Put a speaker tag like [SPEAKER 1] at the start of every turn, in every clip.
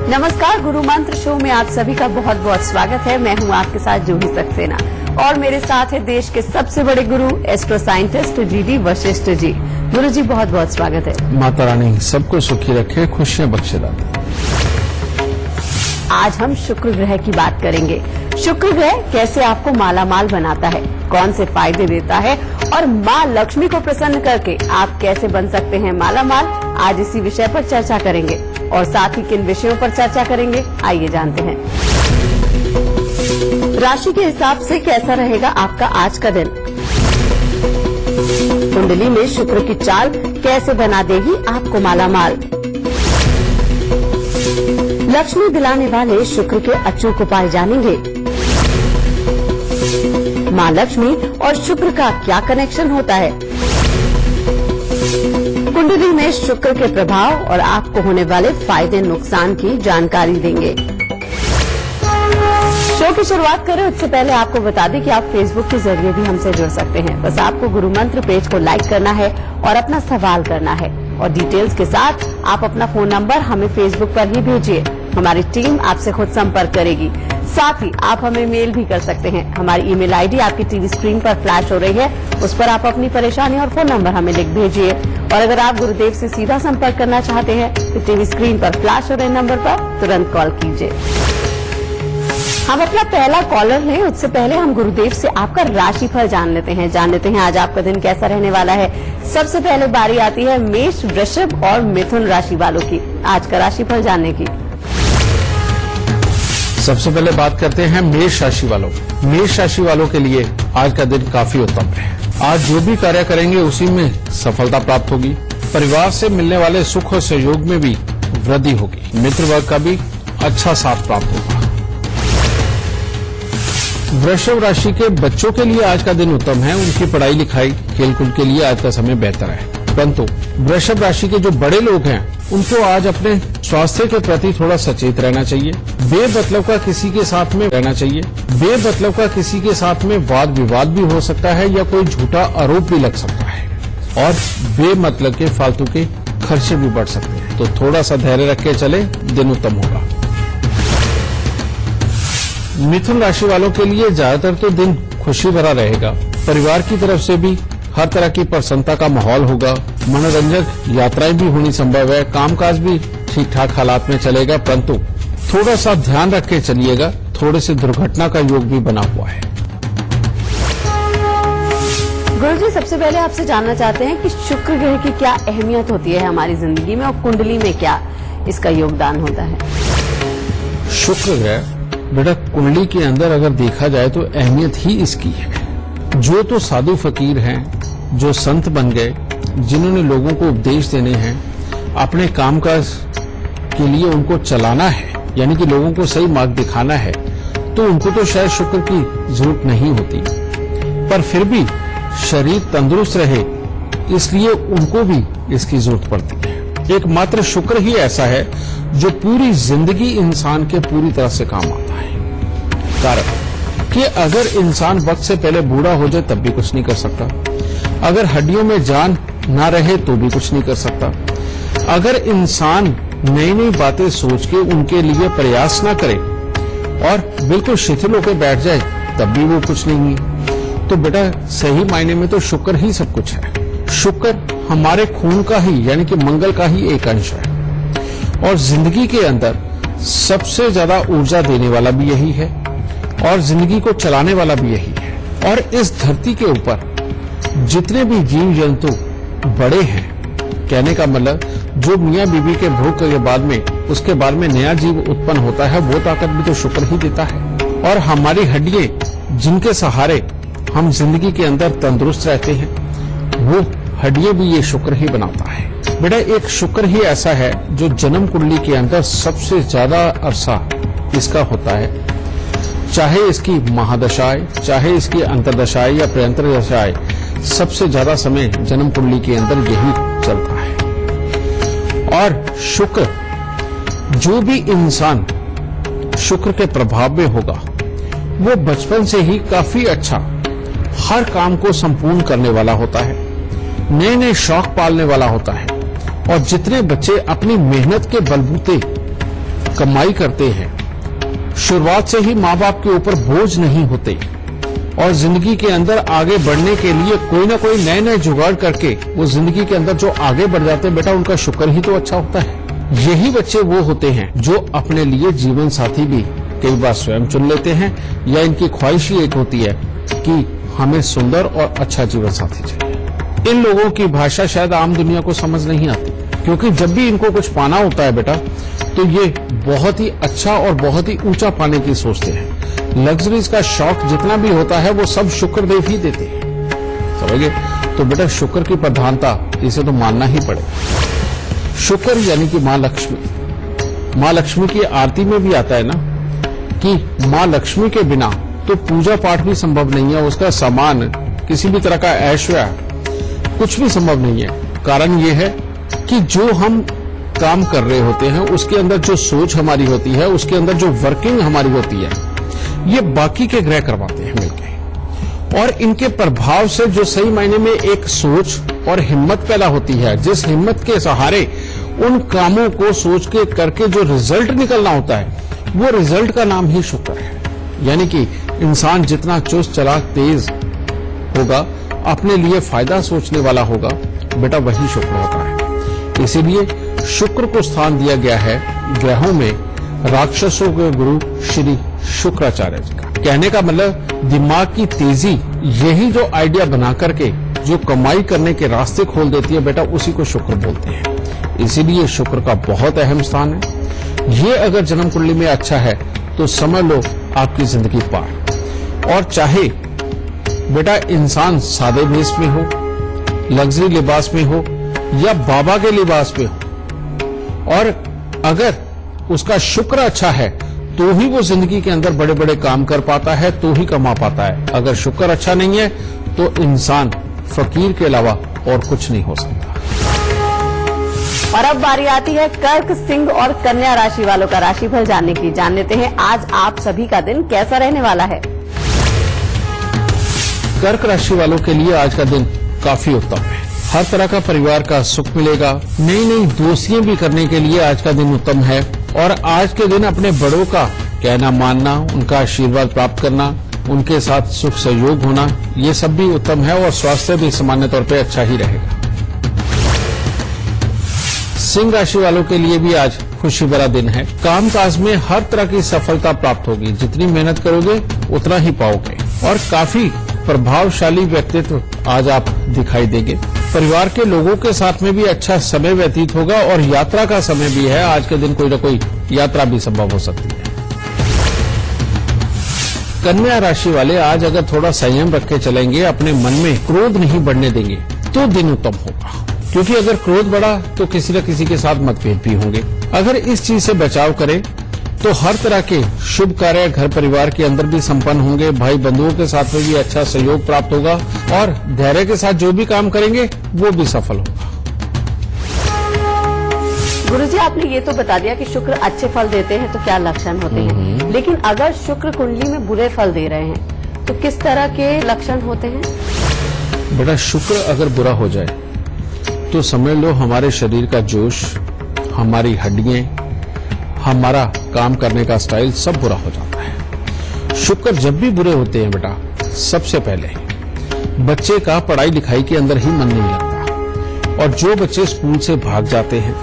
[SPEAKER 1] नमस्कार, गुरु मंत्र शो में आप सभी का बहुत बहुत स्वागत है। मैं हूं आपके साथ जूही सक्सेना और मेरे साथ है देश के सबसे बड़े गुरु astro scientist GD Vashishtha ji. गुरु जी बहुत बहुत स्वागत है।
[SPEAKER 2] माता रानी सबको सुखी रखे, खुशियां बख्शे दाता।
[SPEAKER 1] आज हम शुक्र ग्रह की बात करेंगे। शुक्र ग्रह कैसे आपको मालामाल बनाता है, कौन से फायदे देता है और माँ लक्ष्मी को प्रसन्न करके आप कैसे बन सकते हैं मालामाल, आज इसी विषय पर चर्चा करेंगे। और साथ ही किन विषयों पर चर्चा करेंगे, आइए जानते हैं। राशि के हिसाब से कैसा रहेगा आपका आज का दिन। कुंडली में शुक्र की चाल कैसे बना देगी आपको मालामाल। लक्ष्मी दिलाने वाले शुक्र के अचूक उपाय जानेंगे। माँ लक्ष्मी और शुक्र का क्या कनेक्शन होता है। कुंडली में शुक्र के प्रभाव और आपको होने वाले फायदे नुकसान की जानकारी देंगे। शो की शुरुआत करें उससे पहले आपको बता दें कि आप फेसबुक के जरिए भी हमसे जुड़ सकते हैं। बस आपको गुरु मंत्र पेज को लाइक करना है और अपना सवाल करना है और डिटेल्स के साथ आप अपना फोन नंबर हमें फेसबुक पर ही भेजिए। हमारी टीम आपसे खुद संपर्क करेगी। साथ ही आप हमें मेल भी कर सकते हैं। हमारी ईमेल आईडी आपकी टीवी स्क्रीन पर फ्लैश हो रही है, उस पर आप अपनी परेशानी और फोन नंबर हमें लिख भेजिए। और अगर आप गुरुदेव से सीधा संपर्क करना चाहते हैं तो टीवी स्क्रीन पर फ्लैश हो रहे नंबर पर तुरंत कॉल कीजिए। हम अपना पहला कॉलर लें उससे पहले हम गुरुदेव से आपका राशिफल जान लेते हैं आज आपका दिन कैसा रहने वाला है। सबसे पहले बारी आती है मेष, वृषभ और मिथुन राशि वालों की आज का राशिफल जानने की।
[SPEAKER 2] सबसे पहले बात करते हैं मेष राशि वालों। मेष राशि वालों के लिए आज का दिन काफी उत्तम है। आज जो भी कार्य करेंगे उसी में सफलता प्राप्त होगी। परिवार से मिलने वाले सुख और सहयोग में भी वृद्धि होगी। मित्र वर्ग का भी अच्छा साथ प्राप्त होगा। वृषभ राशि के बच्चों के लिए आज का दिन उत्तम है। उनकी पढ़ाई लिखाई खेलकूद के लिए आज का समय बेहतर है। परंतु वृषभ राशि के जो बड़े लोग हैं उनको आज अपने स्वास्थ्य के प्रति थोड़ा सचेत रहना चाहिए। बेमतलब का किसी के साथ में रहना चाहिए। बेमतलब का किसी के साथ में वाद विवाद भी हो सकता है या कोई झूठा आरोप भी लग सकता है और बेमतलब के फालतू के खर्चे भी बढ़ सकते हैं। तो थोड़ा सा धैर्य रख के चले, दिन उत्तम होगा। मिथुन राशि वालों के लिए ज्यादातर तो दिन खुशी भरा रहेगा। परिवार की तरफ से भी हर तरह की प्रसन्नता का माहौल होगा। मनोरंजक यात्राएं भी होनी संभव है। कामकाज भी ठीक ठाक हालात में चलेगा, परंतु थोड़ा सा ध्यान रख के चलिएगा। थोड़े से दुर्घटना का योग भी बना हुआ है।
[SPEAKER 1] गुरुजी, सबसे पहले आपसे जानना चाहते हैं कि शुक्र ग्रह की क्या अहमियत होती है हमारी जिंदगी में और कुंडली में क्या इसका योगदान होता है।
[SPEAKER 2] शुक्र ग्रह बेटा कुंडली के अंदर अगर देखा जाए तो अहमियत ही इसकी है। जो तो साधु फकीर हैं, जो संत बन गए, जिन्होंने लोगों को उपदेश देने हैं, अपने कामकाज के लिए उनको चलाना है, यानी कि लोगों को सही मार्ग दिखाना है, तो उनको तो शायद शुक्र की जरूरत नहीं होती। पर फिर भी शरीर तंदुरुस्त रहे इसलिए उनको भी इसकी जरूरत पड़ती है। एकमात्र शुक्र ही ऐसा है जो पूरी जिंदगी इंसान के पूरी तरह से काम आता है। कारण कि अगर इंसान वक्त से पहले बूढ़ा हो जाए तब भी कुछ नहीं कर सकता। अगर हड्डियों में जान ना रहे तो भी कुछ नहीं कर सकता। अगर इंसान नई नई बातें सोच के उनके लिए प्रयास ना करे और बिल्कुल शिथिल होकर बैठ जाए तब भी वो कुछ नहीं है। तो बेटा सही मायने में तो शुक्र ही सब कुछ है। शुक्र हमारे खून का ही यानी कि मंगल का ही एक अंश है और जिंदगी के अंदर सबसे ज्यादा ऊर्जा देने वाला भी यही है और जिंदगी को चलाने वाला भी यही है। और इस धरती के ऊपर जितने भी जीव जंतु बड़े हैं, कहने का मतलब जो मियाँ बीबी के भोग के बाद में उसके बाद में नया जीव उत्पन्न होता है, वो ताकत भी तो शुक्र ही देता है। और हमारी हड्डियां जिनके सहारे हम जिंदगी के अंदर तंदुरुस्त रहते हैं, वो हड्डियां भी ये शुक्र ही बनाता है। बेटा एक शुक्र ही ऐसा है जो जन्म कुंडली के अंदर सबसे ज्यादा अरसा इसका होता है। चाहे इसकी महादशाएं, चाहे इसकी अंतरदशाएं या प्रयंतर दशाएं, सबसे ज्यादा समय जन्म कुंडली के अंदर यही चलता है। और शुक्र, जो भी इंसान शुक्र के प्रभाव में होगा वो बचपन से ही काफी अच्छा हर काम को संपूर्ण करने वाला होता है, नए नए शौक पालने वाला होता है। और जितने बच्चे अपनी मेहनत के बलबूते कमाई करते हैं, शुरुआत से ही माँ बाप के ऊपर बोझ नहीं होते और जिंदगी के अंदर आगे बढ़ने के लिए कोई ना कोई नए नए जुगाड़ करके वो जिंदगी के अंदर जो आगे बढ़ जाते हैं, बेटा उनका शुक्र ही तो अच्छा होता है। यही बच्चे वो होते हैं जो अपने लिए जीवन साथी भी कई बार स्वयं चुन लेते हैं, या इनकी ख्वाहिश ही एक होती है कि हमें सुंदर और अच्छा जीवन साथी चाहिए। इन लोगों की भाषा शायद आम दुनिया को समझ नहीं आती, क्योंकि जब भी इनको कुछ पाना होता है बेटा, तो ये बहुत ही अच्छा और बहुत ही ऊंचा पाने की सोचते हैं। लग्जरीज का शौक जितना भी होता है वो सब शुक्रदेव ही देते हैं, समझ गए? तो बेटा शुक्र की प्रधानता इसे तो मानना ही पड़ेगा। शुक्र यानी कि माँ लक्ष्मी। माँ लक्ष्मी की आरती में भी आता है ना कि माँ लक्ष्मी के बिना तो पूजा पाठ भी संभव नहीं है, उसका सामान, किसी भी तरह का ऐश्वर्य कुछ भी संभव नहीं है। कारण ये है कि जो हम काम कर रहे होते हैं उसके अंदर जो सोच हमारी होती है, उसके अंदर जो वर्किंग हमारी होती है, ये बाकी के ग्रह करवाते हैं मिलकर, और इनके प्रभाव से जो सही मायने में एक सोच और हिम्मत पैदा होती है, जिस हिम्मत के सहारे उन कामों को सोच के करके जो रिजल्ट निकलना होता है, वो रिजल्ट का नाम ही शुक्र है। यानी कि इंसान जितना चुस्त चालाक तेज होगा, अपने लिए फायदा सोचने वाला होगा, बेटा वही शुक्र होता है। इसीलिए शुक्र को स्थान दिया गया है ग्रहों में राक्षसों के गुरु श्री शुक्राचार्य जी का। कहने का मतलब दिमाग की तेजी, यही जो आइडिया बना करके जो कमाई करने के रास्ते खोल देती है, बेटा उसी को शुक्र बोलते हैं। इसीलिए शुक्र का बहुत अहम स्थान है। ये अगर जन्म कुंडली में अच्छा है तो समझ लो आपकी जिंदगी पार। और चाहे बेटा इंसान सादे भेष में हो, लग्जरी लिबास में हो, या बाबा के लिबास में हो, और अगर उसका शुक्र अच्छा है तो ही वो जिंदगी के अंदर बड़े बड़े काम कर पाता है, तो ही कमा पाता है। अगर शुक्र अच्छा नहीं है तो इंसान फकीर के अलावा और कुछ नहीं हो सकता।
[SPEAKER 1] और अब बारी आती है कर्क, सिंह और कन्या राशि वालों का राशिफल जानने की। जान लेते हैं आज आप सभी का दिन कैसा रहने वाला है।
[SPEAKER 2] कर्क राशि वालों के लिए आज का दिन काफी उत्तम है। हर तरह का परिवार का सुख मिलेगा। नई नई दोस्तियां भी करने के लिए आज का दिन उत्तम है। और आज के दिन अपने बड़ों का कहना मानना, उनका आशीर्वाद प्राप्त करना, उनके साथ सुख सहयोग होना, ये सब भी उत्तम है। और स्वास्थ्य भी सामान्य तौर पे अच्छा ही रहेगा। सिंह राशि वालों के लिए भी आज खुशी भरा दिन है। कामकाज में हर तरह की सफलता प्राप्त होगी। जितनी मेहनत करोगे उतना ही पाओगे। और काफी प्रभावशाली व्यक्तित्व आज आप दिखाई देंगे। परिवार के लोगों के साथ में भी अच्छा समय व्यतीत होगा। और यात्रा का समय भी है। आज के दिन कोई न कोई यात्रा भी संभव हो सकती है। कन्या राशि वाले आज अगर थोड़ा संयम रख के चलेंगे, अपने मन में क्रोध नहीं बढ़ने देंगे, तो दिन उत्तम होगा। क्योंकि अगर क्रोध बढ़ा तो किसी न किसी के साथ मतभेद भी होंगे। अगर इस चीज से बचाव करें तो हर तरह के शुभ कार्य घर परिवार के अंदर भी संपन्न होंगे। भाई बंधुओं के साथ में भी अच्छा सहयोग प्राप्त होगा। और धैर्य के साथ जो भी काम करेंगे वो भी सफल होगा।
[SPEAKER 1] गुरुजी, आपने ये तो बता दिया कि शुक्र अच्छे फल देते हैं तो क्या लक्षण होते हैं, लेकिन अगर शुक्र कुंडली में बुरे फल दे रहे हैं तो किस तरह के लक्षण होते हैं?
[SPEAKER 2] बेटा शुक्र अगर बुरा हो जाए तो समझ लो हमारे शरीर का जोश, हमारी हड्डियां, हमारा काम करने का स्टाइल सब बुरा हो जाता है। शुक्र जब भी बुरे होते हैं बेटा, सबसे पहले बच्चे का पढ़ाई लिखाई के अंदर ही मन नहीं लगता। और जो बच्चे स्कूल से भाग जाते हैं,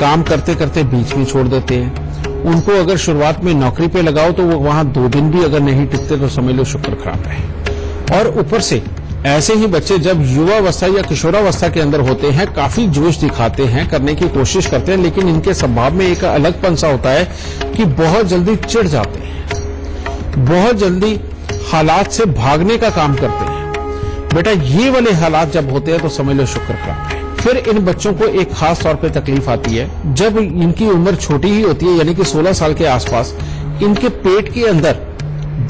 [SPEAKER 2] काम करते करते बीच में छोड़ देते हैं, उनको अगर शुरुआत में नौकरी पे लगाओ तो वो वहां 2 दिन भी अगर नहीं टिकते तो समझ लो शुक्र खराब है। और ऊपर से ऐसे ही बच्चे जब युवावस्था या किशोरावस्था के अंदर होते हैं, काफी जोश दिखाते हैं, करने की कोशिश करते हैं, लेकिन इनके स्वभाव में एक अलगपन सा होता है कि बहुत जल्दी चिढ़ जाते हैं, बहुत जल्दी हालात से भागने का काम करते हैं। बेटा ये वाले हालात जब होते हैं तो समझ लो शुक्र खराब है। फिर इन बच्चों को एक खास तौर पे तकलीफ आती है जब इनकी उम्र छोटी ही होती है, यानी कि 16 साल के आसपास। इनके पेट के अंदर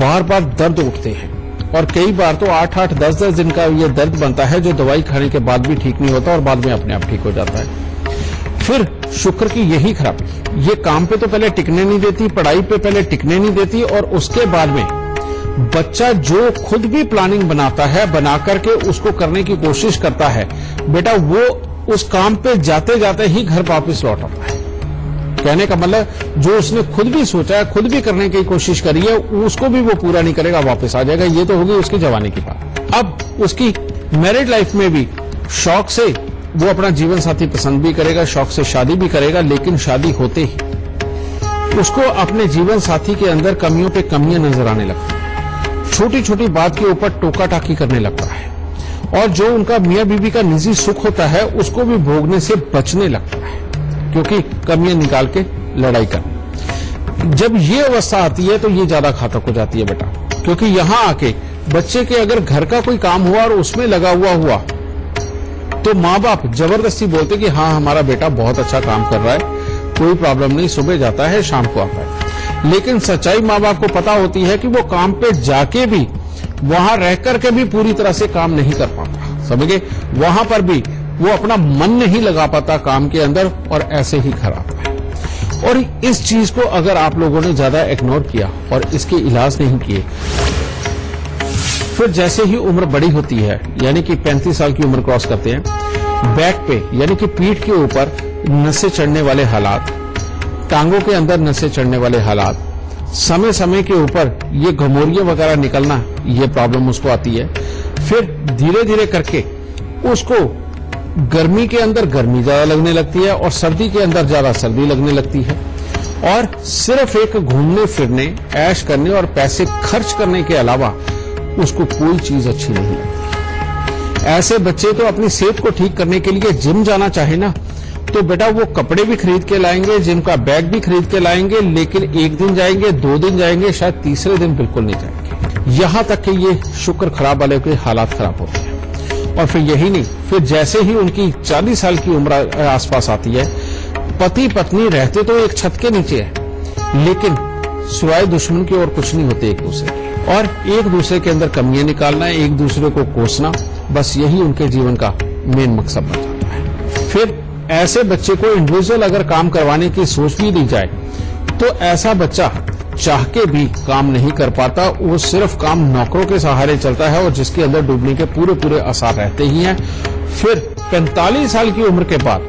[SPEAKER 2] बार बार दर्द उठते हैं। और कई बार तो 8-8, 10-10 दिन का ये दर्द बनता है, जो दवाई खाने के बाद भी ठीक नहीं होता और बाद में अपने आप ठीक हो जाता है। फिर शुक्र की यही खराबी, ये काम पे तो पहले टिकने नहीं देती, पढ़ाई पे पहले टिकने नहीं देती, और उसके बाद में बच्चा जो खुद भी प्लानिंग बनाता है, बना करके उसको करने की कोशिश करता है, बेटा वो उस काम पे जाते जाते ही घर वापस लौट आता है। कहने का मतलब जो उसने खुद भी सोचा है, खुद भी करने की कोशिश करी है, उसको भी वो पूरा नहीं करेगा, वापस आ जाएगा। ये तो होगी उसकी जवानी की बात। अब उसकी मैरिड लाइफ में भी शौक से वो अपना जीवन साथी पसंद भी करेगा, शौक से शादी भी करेगा, लेकिन शादी होते ही उसको अपने जीवन साथी के अंदर कमियों पे कमियां नजर आने लगती है, छोटी छोटी बात के ऊपर टोका टाकी करने लगता है, और जो उनका मियां बीबी का निजी सुख होता है उसको भी भोगने से बचने लगता है, क्योंकि कमियां निकाल के लड़ाई कर। जब ये अवस्था आती है तो ये ज्यादा घातक हो जाती है बेटा, क्योंकि यहां आके बच्चे के अगर घर का कोई काम हुआ और उसमें लगा हुआ तो माँ बाप जबरदस्ती बोलते कि हाँ हमारा बेटा बहुत अच्छा काम कर रहा है, कोई प्रॉब्लम नहीं, सुबह जाता है शाम को आता है। लेकिन सच्चाई माँ बाप को पता होती है कि वो काम पे जाके भी, वहां रह करके भी पूरी तरह से काम नहीं कर पाता, समझे, वहां पर भी वो अपना मन नहीं लगा पाता काम के अंदर, और ऐसे ही घर आता है। और इस चीज को अगर आप लोगों ने ज्यादा इग्नोर किया और इसके इलाज नहीं किए, फिर जैसे ही उम्र बड़ी होती है, यानी कि 35 साल की उम्र क्रॉस करते हैं, बैक पे यानी कि पीठ के ऊपर नसें चढ़ने वाले हालात, टांगों के अंदर नसें चढ़ने वाले हालात, समय समय के ऊपर ये घमौरियां वगैरह निकलना, ये प्रॉब्लम उसको आती है। फिर धीरे धीरे करके उसको गर्मी के अंदर गर्मी ज्यादा लगने लगती है और सर्दी के अंदर ज्यादा सर्दी लगने लगती है, और सिर्फ एक घूमने फिरने, ऐश करने और पैसे खर्च करने के अलावा उसको कोई चीज अच्छी नहीं लगती। ऐसे बच्चे तो अपनी सेहत को ठीक करने के लिए जिम जाना चाहे ना, तो बेटा वो कपड़े भी खरीद के लाएंगे, जिम का बैग भी खरीद के लाएंगे, लेकिन एक दिन जाएंगे, 2 दिन जाएंगे, शायद तीसरे दिन बिल्कुल नहीं जाएंगे। यहां तक कि ये शुक्र खराब वाले के हालात खराब होते हैं। और फिर यही नहीं, फिर जैसे ही उनकी 40 साल की उम्र आसपास आती है, पति पत्नी रहते तो एक छत के नीचे है, लेकिन सिवाय दुश्मन की और कुछ नहीं होते एक दूसरे के, और एक दूसरे के अंदर कमियां निकालना, एक दूसरे को कोसना, बस यही उनके जीवन का मेन मकसद बन जाता है। फिर ऐसे बच्चे को इंडिविजुअल अगर काम करवाने की सोच भी दी जाए तो ऐसा बच्चा चाह के भी काम नहीं कर पाता, वो सिर्फ काम नौकरों के सहारे चलता है, और जिसके अंदर डूबने के पूरे पूरे आसार रहते ही हैं। फिर 45 साल की उम्र के बाद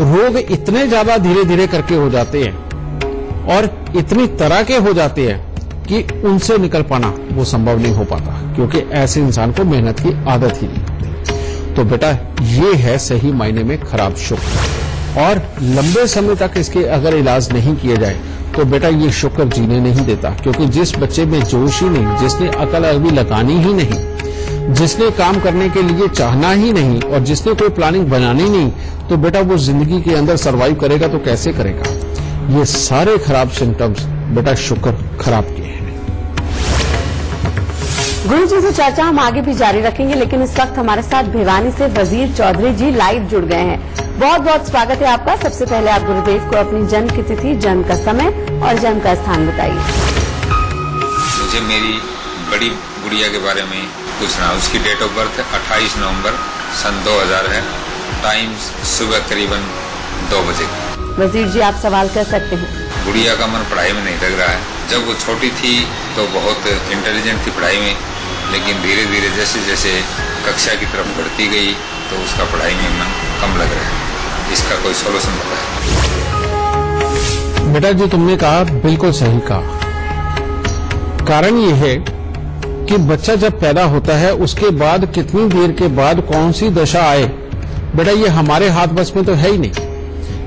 [SPEAKER 2] रोग इतने ज्यादा धीरे धीरे करके हो जाते हैं और इतनी तरह के हो जाते हैं कि उनसे निकल पाना वो संभव नहीं हो पाता, क्योंकि ऐसे इंसान को मेहनत की आदत ही नहीं होती। तो बेटा ये है सही मायने में खराब शुक्र, और लंबे समय तक इसके अगर इलाज नहीं किए जाए तो बेटा ये शुक्र जीने नहीं देता, क्योंकि जिस बच्चे में जोश ही नहीं, जिसने अकल अभी लगानी ही नहीं, जिसने काम करने के लिए चाहना ही नहीं, और जिसने कोई प्लानिंग बनानी नहीं, तो बेटा वो जिंदगी के अंदर सरवाइव करेगा तो कैसे करेगा। ये सारे खराब सिम्टम्स बेटा शुक्र खराब के हैं।
[SPEAKER 1] गुरु जी से चर्चा हम आगे भी जारी रखेंगे, लेकिन इस वक्त हमारे साथ भिवानी से वजीर चौधरी जी लाइव जुड़ गए हैं। बहुत बहुत स्वागत है आपका। सबसे पहले आप गुरुदेव को अपनी जन्म की तिथि, जन्म का समय और जन्म का स्थान बताइए।
[SPEAKER 3] मुझे मेरी बड़ी गुड़िया के बारे में पूछना। उसकी डेट ऑफ बर्थ 28 नवंबर सन 2000 है। टाइम सुबह करीबन 2 बजे।
[SPEAKER 1] वजीर जी आप सवाल कर सकते हैं।
[SPEAKER 3] गुड़िया का मन पढ़ाई में नहीं लग रहा है। जब वो छोटी थी तो बहुत इंटेलिजेंट थी पढ़ाई में, लेकिन धीरे धीरे जैसे जैसे कक्षा की तरफ बढ़ती गई तो उसका पढ़ाई में मन कम लग रहा है। इसका कोई सॉल्यूशन बताएं।
[SPEAKER 2] बेटा जो तुमने कहा बिल्कुल सही कहा। कारण ये है कि बच्चा जब पैदा होता है उसके बाद कितनी देर के बाद कौन सी दशा आए, बेटा ये हमारे हाथ बस में तो है ही नहीं।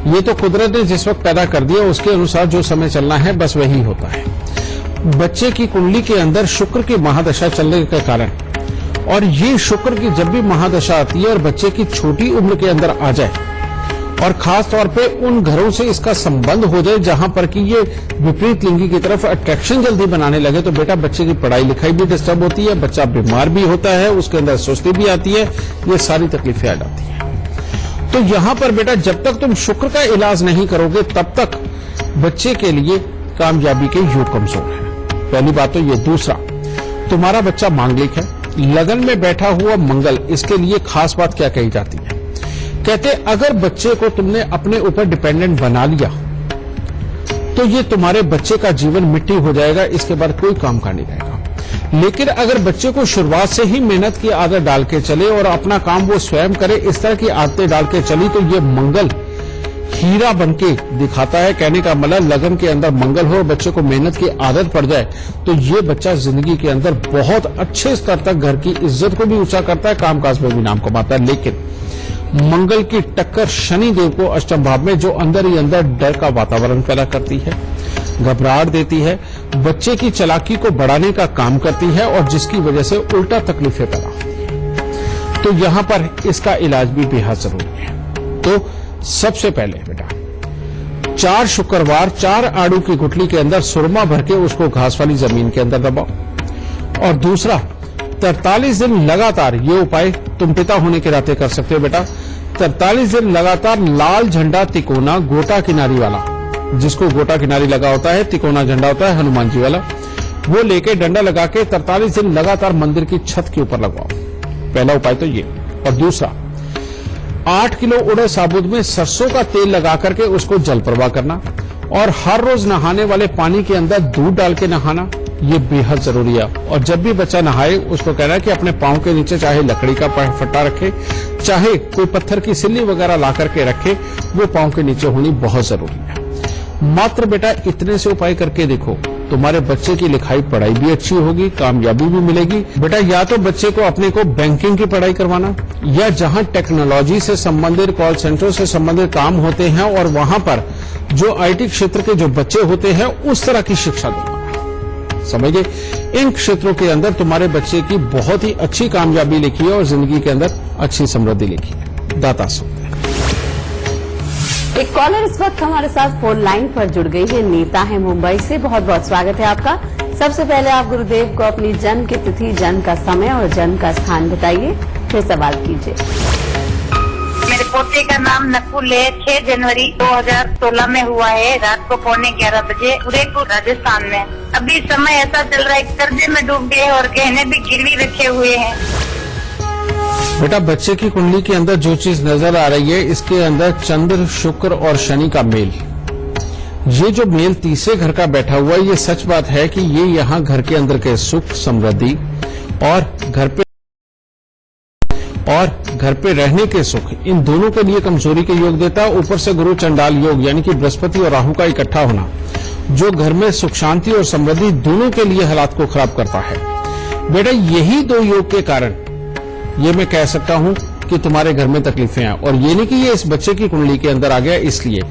[SPEAKER 2] ये तो कुदरत ने जिस वक्त पैदा कर दिया उसके अनुसार जो समय चलना है बस वही होता है। बच्चे की कुंडली के अंदर शुक्र की महादशा चलने के कारण, और ये शुक्र की जब भी महादशा आती है और बच्चे की छोटी उम्र के अंदर आ जाए, और खास तौर पे उन घरों से इसका संबंध हो जाए जहां पर कि ये विपरीत लिंगी की तरफ अट्रैक्शन जल्दी बनाने लगे, तो बेटा बच्चे की पढ़ाई लिखाई भी डिस्टर्ब होती है, बच्चा बीमार भी होता है, उसके अंदर सुस्ती भी आती है, ये सारी तकलीफें आ जाती है। तो यहां पर बेटा जब तक तुम शुक्र का इलाज नहीं करोगे तब तक बच्चे के लिए कामयाबी के योग कमजोर है। पहली बात तो ये। दूसरा, तुम्हारा बच्चा मांगलिक है, लगन में बैठा हुआ मंगल, इसके लिए खास बात क्या कही जाती है? कहते अगर बच्चे को तुमने अपने ऊपर डिपेंडेंट बना लिया तो ये तुम्हारे बच्चे का जीवन मिट्टी हो जाएगा, इसके बाद कोई काम का नहीं रहेगा। लेकिन अगर बच्चे को शुरुआत से ही मेहनत की आदत डाल के चले और अपना काम वो स्वयं करे, इस तरह की आदतें डाल के चली, तो ये मंगल हीरा बनके दिखाता है। कहने का मतलब लगन के अंदर मंगल हो और बच्चे को मेहनत की आदत पड़ जाए तो ये बच्चा जिंदगी के अंदर बहुत अच्छे स्तर तक घर की इज्जत को भी ऊंचा करता है, कामकाज में भी नाम कमाता है। लेकिन मंगल की टक्कर शनि देव को अष्टम भाव में, जो अंदर ही अंदर डर का वातावरण पैदा करती है, घबराहट देती है, बच्चे की चालाकी को बढ़ाने का काम करती है और जिसकी वजह से उल्टा तकलीफें पैदा होती है। तो यहां पर इसका इलाज भी बेहद जरूरी है। तो सबसे पहले बेटा 4 शुक्रवार 4 आड़ू की गुठली के अंदर सुरमा भर के उसको घास वाली जमीन के अंदर दबाओ। और दूसरा 43 दिन लगातार, ये उपाय तुम पिता होने के नाते कर सकते हो बेटा, 43 दिन लगातार लाल झंडा तिकोना गोटा किनारी वाला, जिसको गोटा किनारी लगा होता है, तिकोना झंडा होता है हनुमान जी वाला, वो लेके डंडा लगा के 43 दिन लगातार मंदिर की छत के ऊपर लगवाओ। पहला उपाय तो ये। और दूसरा 8 किलो उड़द साबुत में सरसों का तेल लगा करके उसको जल प्रवाह करना और हर रोज नहाने वाले पानी के अंदर दूध डाल के नहाना, ये बेहद जरूरी है। और जब भी बच्चा नहाए उसको कहना है कि अपने पांव के नीचे चाहे लकड़ी का फट्टा रखे, चाहे कोई पत्थर की सिल्ली वगैरह ला करके रखे, वो पांव के नीचे होनी बहुत जरूरी है। मात्र बेटा इतने से उपाय करके देखो, तुम्हारे बच्चे की लिखाई पढ़ाई भी अच्छी होगी, कामयाबी भी मिलेगी। बेटा या तो बच्चे को अपने को बैंकिंग की पढ़ाई करवाना, या जहां टेक्नोलॉजी से संबंधित कॉल सेंटर से संबंधित काम होते हैं और वहां पर जो आईटी क्षेत्र के जो बच्चे होते हैं उस तरह की शिक्षा देना। समझिए, इन क्षेत्रों के अंदर तुम्हारे बच्चे की बहुत ही अच्छी कामयाबी लिखी है और जिंदगी के अंदर अच्छी समृद्धि लिखी है। दाता सुनते हैं।
[SPEAKER 1] एक कॉलर इस वक्त हमारे साथ फोन लाइन पर जुड़ गई है, नीता है मुंबई से। बहुत बहुत स्वागत है आपका। सबसे पहले आप गुरुदेव को अपनी जन्म की तिथि, जन्म का समय और जन्म का स्थान बताइए, फिर सवाल कीजिए।
[SPEAKER 4] मेरे पोते का नाम नकुल है। 6 जनवरी 2016 में हुआ है, रात को 11:15 बजे, उदयपुर राजस्थान में। अभी समय ऐसा चल रहा है, कर्जे में डूब गए और गहने भी गिरवी रखे हुए हैं।
[SPEAKER 2] बेटा बच्चे की कुंडली के अंदर जो चीज नजर आ रही है, इसके अंदर चंद्र, शुक्र और शनि का मेल, ये जो मेल तीसरे घर का बैठा हुआ है, ये सच बात है कि ये यहाँ घर के अंदर के सुख, समृद्धि और घर पे रहने के सुख, इन दोनों के लिए कमजोरी के योग देता है। ऊपर से गुरु चंडाल योग यानी कि बृहस्पति और राहु का इकट्ठा होना, जो घर में सुख, शांति और समृद्धि दोनों के लिए हालात को खराब करता है। बेटा यही 2 योग के कारण ये मैं कह सकता हूं कि तुम्हारे घर में तकलीफें हैं। और ये नहीं कि ये इस बच्चे की कुंडली के अंदर आ गया इसलिए,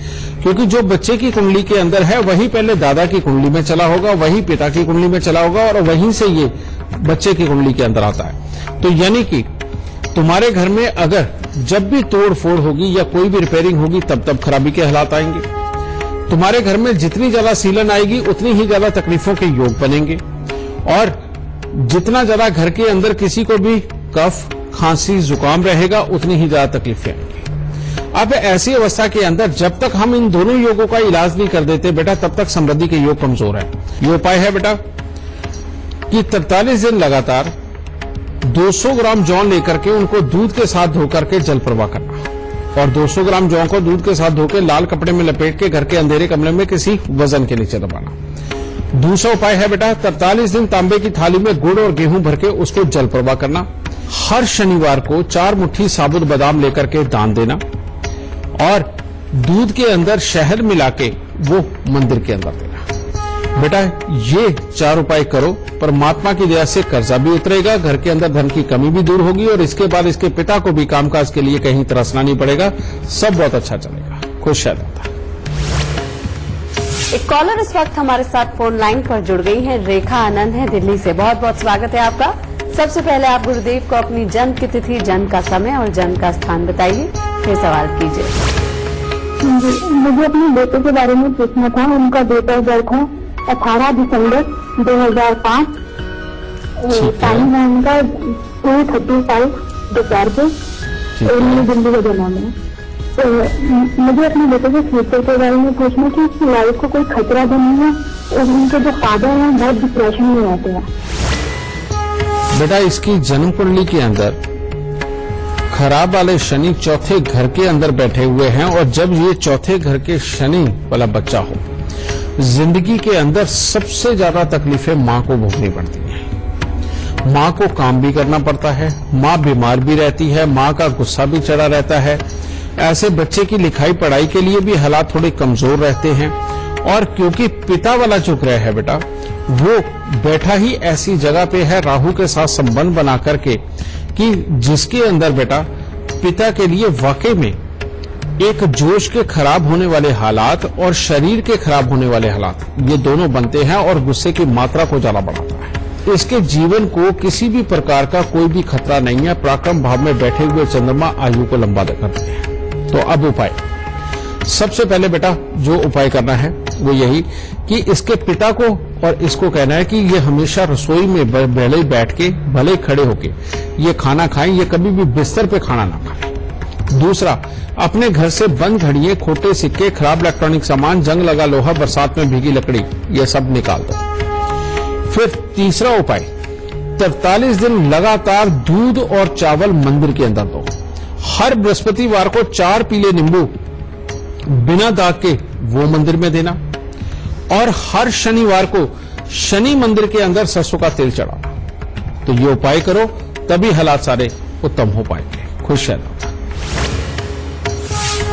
[SPEAKER 2] क्योंकि जो बच्चे की कुंडली के अंदर है वही पहले दादा की कुंडली में चला होगा, वही पिता की कुंडली में चला होगा और वहीं से ये बच्चे की कुंडली के अंदर आता है। तो यानी कि तुम्हारे घर में अगर जब भी तोड़ फोड़ होगी या कोई भी रिपेयरिंग होगी तब खराबी के हालात आएंगे। तुम्हारे घर में जितनी ज्यादा सीलन आएगी उतनी ही ज्यादा तकलीफों के योग बनेंगे और जितना ज्यादा घर के अंदर किसी को भी कफ, खांसी, जुकाम रहेगा उतनी ही ज्यादा तकलीफें आएंगी। अब ऐसी अवस्था के अंदर जब तक हम इन दोनों योगों का इलाज नहीं कर देते बेटा, तब तक समृद्धि के योग कमजोर है। ये उपाय है बेटा कि 43 दिन लगातार 200 ग्राम जौ लेकर के उनको दूध के साथ धोकर के जल प्रवाह करना और 200 ग्राम जौ को दूध के साथ धोकर लाल कपड़े में लपेट के घर के अंधेरे कमरे में किसी वजन के नीचे दबाना। दूसरा उपाय है बेटा 43 दिन तांबे की थाली में गुड़ और गेहूं भर के उसको जल प्रवाह करना। हर शनिवार को 4 मुट्ठी साबुत बादाम लेकर के दान देना और दूध के अंदर शहद मिला के वो मंदिर के अंदर देना। बेटा ये 4 उपाय करो, परमात्मा की दया से कर्जा भी उतरेगा, घर के अंदर धन की कमी भी दूर होगी और इसके बाद इसके पिता को भी कामकाज के लिए कहीं तरसना नहीं पड़ेगा, सब बहुत अच्छा चलेगा। खुश रहता।
[SPEAKER 1] एक कॉलर इस वक्त हमारे साथ फोन लाइन पर जुड़ गई है, रेखा आनंद है दिल्ली से। बहुत बहुत स्वागत है आपका। सबसे पहले आप गुरुदेव को अपनी जन्म की तिथि, जन्म का समय और जन्म का स्थान बताइए, फिर सवाल कीजिए।
[SPEAKER 5] मुझे अपने बेटे के बारे में पूछना था। उनका डेट ऑफ बर्थ है 18 दिसंबर 2005। टाइम है उनका 2:35 दोपहर को और नई दिल्ली का जन्म है। तो मुझे अपने बेटे के फ्यूचर के बारे में पूछना कि उसकी लाइफ को कोई खतरा तो नहीं है और उनके जो फादर हैं बहुत डिप्रेशन में रहते हैं।
[SPEAKER 2] बेटा इसकी जन्म कुंडली के अंदर खराब वाले शनि चौथे घर के अंदर बैठे हुए हैं और जब ये चौथे घर के शनि वाला बच्चा हो, जिंदगी के अंदर सबसे ज्यादा तकलीफें मां को भोगनी पड़ती हैं। मां को काम भी करना पड़ता है, मां बीमार भी रहती है, मां का गुस्सा भी चढ़ा रहता है। ऐसे बच्चे की लिखाई पढ़ाई के लिए भी हालात थोड़े कमजोर रहते हैं। और क्योंकि पिता वाला जो ग्रह है बेटा, वो बैठा ही ऐसी जगह पे है राहु के साथ संबंध बना करके कि जिसके अंदर बेटा पिता के लिए वाकई में एक जोश के खराब होने वाले हालात और शरीर के खराब होने वाले हालात, ये दोनों बनते हैं और गुस्से की मात्रा को ज्यादा बढ़ाता है। इसके जीवन को किसी भी प्रकार का कोई भी खतरा नहीं है। पराक्रम भाव में बैठे हुए चंद्रमा आयु को लंबा करते हैं। तो अब उपाय, सबसे पहले बेटा जो उपाय करना है वो यही कि इसके पिता को और इसको कहना है कि ये हमेशा रसोई में भले ही बैठ के भले ही खड़े होके ये खाना खाएं, ये कभी भी बिस्तर पे खाना ना खाएं। दूसरा, अपने घर से बंद घड़ियां, खोटे सिक्के, खराब इलेक्ट्रॉनिक सामान, जंग लगा लोहा, बरसात में भीगी लकड़ी, ये सब निकाल दो। फिर तीसरा उपाय, 43 दिन लगातार दूध और चावल मंदिर के अंदर दो। हर बृहस्पतिवार को 4 पीले नींबू बिना दाग के वो मंदिर में देना। और हर शनिवार को शनि मंदिर के अंदर सरसों का तेल चढ़ाना। तो ये उपाय करो, तभी हालात सारे उत्तम हो पाएंगे। खुश रहना।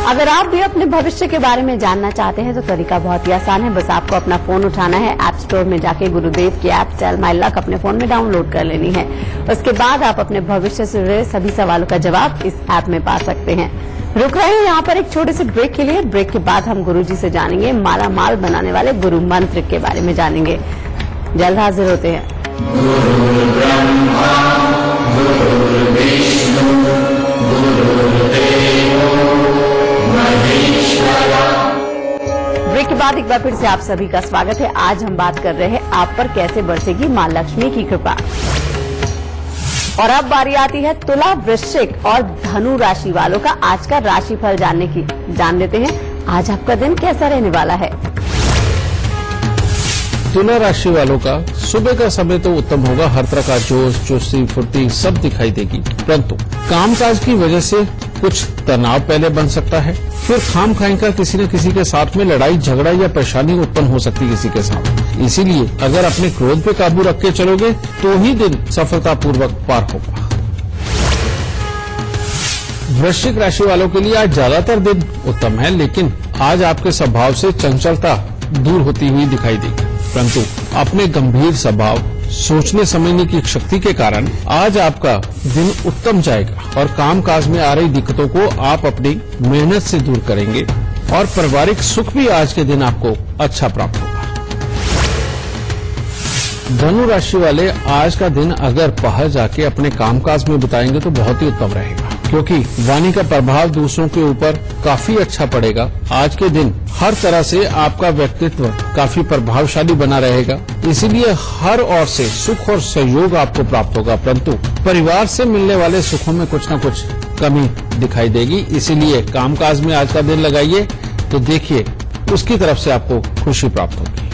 [SPEAKER 1] अगर आप भी अपने भविष्य के बारे में जानना चाहते हैं तो तरीका बहुत ही आसान है। बस आपको अपना फोन उठाना है, ऐप स्टोर में जाके गुरुदेव की ऐप टेल माय लक अपने फोन में डाउनलोड कर लेनी है। उसके बाद आप अपने भविष्य से जुड़े सभी सवालों का जवाब इस ऐप में पा सकते हैं। रुक रहे हैं यहाँ पर एक छोटे से ब्रेक के लिए। ब्रेक के बाद हम गुरुजी से जानेंगे माला माल बनाने वाले गुरु मंत्र के बारे में जानेंगे। जल्द हाजिर होते हैं। ब्रेक के बाद एक बार फिर से आप सभी का स्वागत है। आज हम बात कर रहे हैं आप पर कैसे बरसेगी मां लक्ष्मी की कृपा। और अब बारी आती है तुला, वृश्चिक और धनु राशि वालों का आज का राशिफल जानने की। जान लेते हैं आज आपका दिन कैसा रहने वाला है।
[SPEAKER 2] तुला राशि वालों का सुबह का समय तो उत्तम होगा। हर तरह का जोश, चुस्ती, फुर्ती सब दिखाई देगी, परंतु कामकाज की वजह से कुछ तनाव पहले बन सकता है। फिर खाम खाई का किसी न किसी के साथ में लड़ाई झगड़ा या परेशानी उत्पन्न हो सकती है किसी के साथ। इसीलिए अगर अपने क्रोध पे काबू रख के चलोगे तो ही दिन सफलतापूर्वक पार होगा। वृश्चिक राशि वालों के लिए आज ज्यादातर दिन उत्तम है, लेकिन आज आपके स्वभाव से चंचलता दूर होती हुई दिखाई देगी। परंतु अपने गंभीर स्वभाव, सोचने समझने की शक्ति के कारण आज आपका दिन उत्तम जाएगा और कामकाज में आ रही दिक्कतों को आप अपनी मेहनत से दूर करेंगे और पारिवारिक सुख भी आज के दिन आपको अच्छा प्राप्त होगा। धनु राशि वाले आज का दिन अगर बाहर जाके अपने कामकाज में बिताएंगे तो बहुत ही उत्तम रहेगा, क्योंकि वाणी का प्रभाव दूसरों के ऊपर काफी अच्छा पड़ेगा। आज के दिन हर तरह से आपका व्यक्तित्व काफी प्रभावशाली बना रहेगा, इसीलिए हर ओर से सुख और सहयोग आपको प्राप्त होगा। परंतु परिवार से मिलने वाले सुखों में कुछ न कुछ कमी दिखाई देगी, इसीलिए कामकाज में आज का दिन लगाइए तो देखिए उसकी तरफ से आपको खुशी प्राप्त होगी।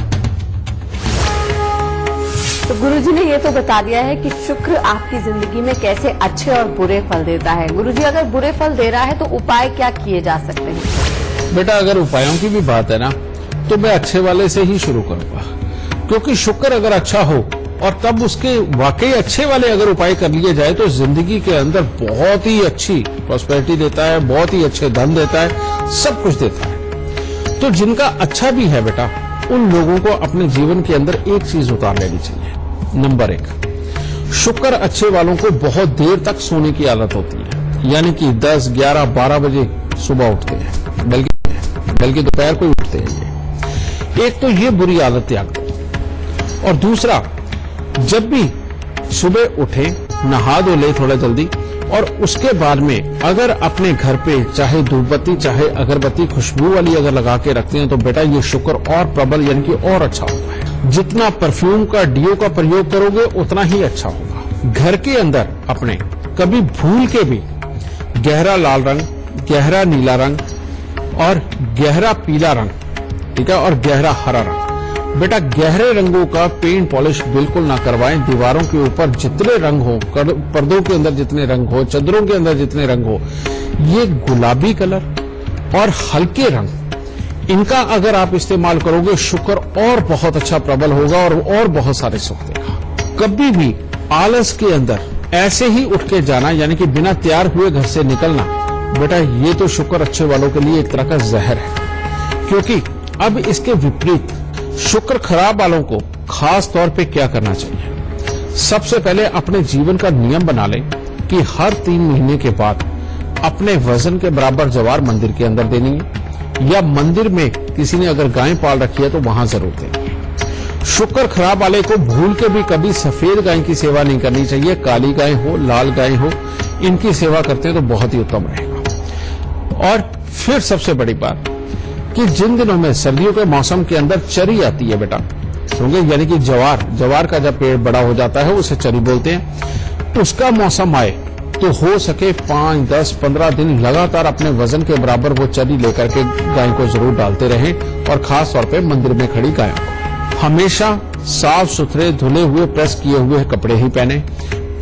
[SPEAKER 1] तो गुरुजी ने ये तो बता दिया है कि शुक्र आपकी जिंदगी में कैसे अच्छे और बुरे फल देता है। गुरुजी अगर बुरे फल दे रहा है तो उपाय क्या किए जा सकते हैं?
[SPEAKER 2] बेटा अगर उपायों की भी बात है ना तो मैं अच्छे वाले से ही शुरू करूंगा, क्योंकि शुक्र अगर अच्छा हो और तब उसके वाकई अच्छे वाले अगर उपाय कर लिए जाए तो जिंदगी के अंदर बहुत ही अच्छी प्रॉस्पेरिटी देता है, बहुत ही अच्छे धन देता है, सब कुछ देता है। तो जिनका अच्छा भी है बेटा, उन लोगों को अपने जीवन के अंदर एक चीज उतार लेनी चाहिए। नंबर 1, शुक्र अच्छे वालों को बहुत देर तक सोने की आदत होती है, यानी कि 10, 11, 12 बजे सुबह उठते हैं, बल्कि दोपहर को उठते हैं। एक तो ये बुरी आदत त्याग दो। और दूसरा, जब भी सुबह उठे नहा धो ले थोड़ा जल्दी, और उसके बाद में अगर अपने घर पे चाहे धूपबत्ती चाहे अगरबत्ती खुशबू वाली अगर लगा के रखते हैं तो बेटा ये शुक्र और प्रबल यानी कि और अच्छा होता है। जितना परफ्यूम का डीओ का प्रयोग करोगे उतना ही अच्छा होगा। घर के अंदर अपने कभी भूल के भी गहरा लाल रंग, गहरा नीला रंग और गहरा पीला रंग, ठीक है, और गहरा हरा रंग, बेटा गहरे रंगों का पेंट पॉलिश बिल्कुल ना करवाएं। दीवारों के ऊपर जितने रंग हो, पर्दों के अंदर जितने रंग हो, चादरों के अंदर जितने रंग हो, ये गुलाबी कलर और हल्के रंग, इनका अगर आप इस्तेमाल करोगे शुक्र और बहुत अच्छा प्रबल होगा और बहुत सारे सुख देगा। कभी भी आलस के अंदर ऐसे ही उठ के जाना यानी कि बिना तैयार हुए घर से निकलना बेटा ये तो शुक्र अच्छे वालों के लिए एक तरह का जहर है, क्योंकि अब इसके विपरीत शुक्र खराब वालों को खास तौर पे क्या करना चाहिए। सबसे पहले अपने जीवन का नियम बना लें कि हर 3 महीने के बाद अपने वजन के बराबर जवार मंदिर के अंदर देनी है, या मंदिर में किसी ने अगर गाय पाल रखी है तो वहां जरूर देनी है। शुक्र खराब वाले को भूल के भी कभी सफेद गाय की सेवा नहीं करनी चाहिए। काली गाय हो, लाल गाय हो, इनकी सेवा करते हैं तो बहुत ही उत्तम रहेगा। और फिर सबसे बड़ी बात कि जिन दिनों में सर्दियों के मौसम के अंदर चरी आती है बेटा, समझे, यानी कि जवार का जब पेड़ बड़ा हो जाता है उसे चरी बोलते हैं, उसका मौसम आए तो हो सके 5, 10, 15 दिन लगातार अपने वजन के बराबर वो चरी लेकर के गाय को जरूर डालते रहें। और खास तौर पे मंदिर में खड़ी गायों को हमेशा साफ सुथरे धुले हुए प्रेस किए हुए कपड़े ही पहने,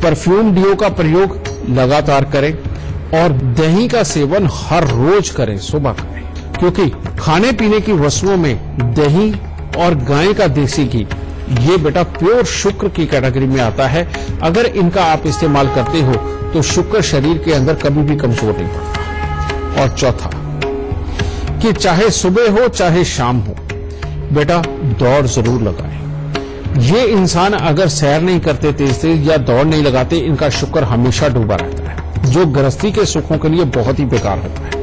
[SPEAKER 2] परफ्यूम डीओ का प्रयोग लगातार करें और दही का सेवन हर रोज करें, सुबह करें, क्योंकि खाने पीने की वस्तुओं में दही और गाय का देसी घी ये बेटा प्योर शुक्र की कैटेगरी में आता है। अगर इनका आप इस्तेमाल करते हो तो शुक्र शरीर के अंदर कभी भी कमजोर नहीं पड़ता। और चौथा कि चाहे सुबह हो चाहे शाम हो बेटा दौड़ जरूर लगाएं। ये इंसान अगर सैर नहीं करते तेज या दौड़ नहीं लगाते, इनका शुक्र हमेशा डूबा रहता है, जो गृहस्थी के सुखों के लिए बहुत ही बेकार होता है।